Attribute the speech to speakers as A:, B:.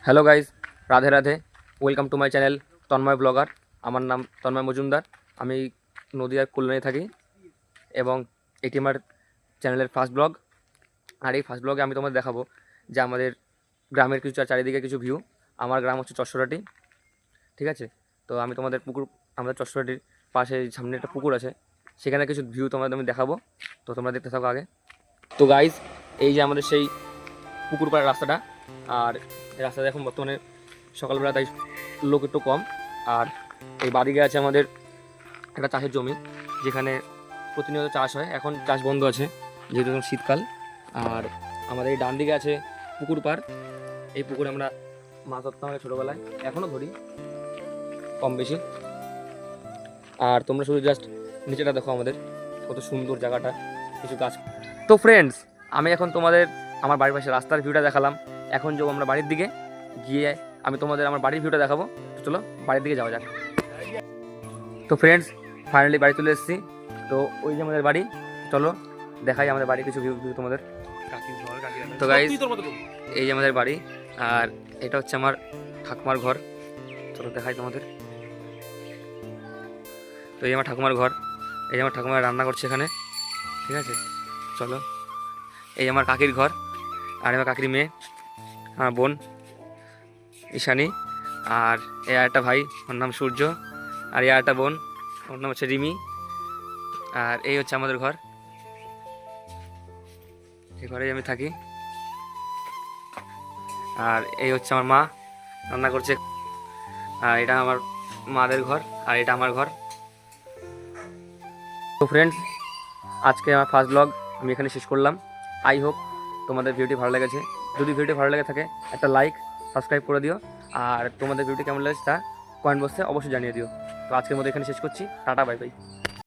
A: Hello guys, Radhe Radhe. Welcome to my channel Tanmoy blogger. আমার নাম তন্ময় মজুমদার। আমি নদিয়ার কল্যাণে থাকি এবং এটি আমার চ্যানেলের ফার্স্ট ব্লগ। আর এই ফার্স্ট ব্লগে আমি তোমাদের দেখাবো যে আমাদের গ্রামের কিছু চারিদিকে কিছু ভিউ। আমার গ্রাম হচ্ছে চশরাটি, ঠিক আছে? তো আমি তোমাদের আমাদের চশরাটির পাশে সামনে একটা পুকুর আছে, সেখানে কিছু ভিউ তোমাদের আমি দেখাবো। তো তোমরা দেখতে থাকো আগে। তো গাইজ, এই যে আমাদের সেই পুকুর পাড়ের রাস্তাটা, আর এই রাস্তাটা এখন বর্তমানে সকালবেলা তাই লোক একটু কম। আর এই বাদিকে আছে আমাদের একটা চাষের জমি, যেখানে প্রতিনিয়ত চাষ হয়। এখন চাষ বন্ধ আছে যেহেতু এখন শীতকাল। আর আমাদের এই ডান দিকে আছে পুকুর পাড়। এই পুকুরে আমরা মাছ ধরতাম আগে ছোটোবেলায়, এখনও ধরি কম বেশি। আর তোমরা শুধু জাস্ট নিচেটা দেখো, আমাদের কত সুন্দর জায়গাটা, কিছু গাছ। তো ফ্রেন্ডস, আমি এখন তোমাদের আমার বাড়ির পাশে রাস্তার ভিউটা দেখালাম। এখন যাবো আমরা বাড়ির দিকে, গিয়ে আমি তোমাদের আমার বাড়ির ভিউটা দেখাবো। তো চলো বাড়ির দিকে যাওয়া যাক। তো ফ্রেন্ডস, ফাইনালি বাড়ি চলে এসেছি। তো ওই যে আমাদের বাড়ি, চলো দেখাই আমাদের বাড়ি কিছু ভিউ তোমাদের। তো গাইস, এই যে আমাদের বাড়ি, আর এটা হচ্ছে আমার ঠাকুমার ঘর। চলো দেখাই তোমাদের। তো এই আমার ঠাকুমার ঘর, এই যে আমার ঠাকুমা রান্না করছে এখানে, ঠিক আছে? চলো, এই আমার কাকির ঘর, আর আমার কাকির মেয়ে, আমার বোন ঈশানী, আর এই একটা ভাই, ওর নাম সূর্য, আর এই একটা বোন, ওর নাম হচ্ছে রিমি। আর এই হচ্ছে আমাদের ঘর, এই ঘরেই আমি থাকি। আর এই হচ্ছে আমার মা রান্না করছে, আর এটা আমার মাদের ঘর, আর এটা আমার ঘর। তো ফ্রেন্ডস, আজকে আমার ফার্স্ট ব্লগ আমি এখানে শেষ করলাম। আই হোপ তোমাদের ভিডিওটি ভালো লেগেছে। যদি ভিডিওটি ভালো লেগে থাকে একটা লাইক, সাবস্ক্রাইব করে দিও। আর তোমাদের ভিডিওটি কেমন লেগেছে তা কমেন্ট বক্সে অবশ্যই জানিয়ে দিও। তো আজকের মতো এখানে শেষ করছি। Tata, bye bye.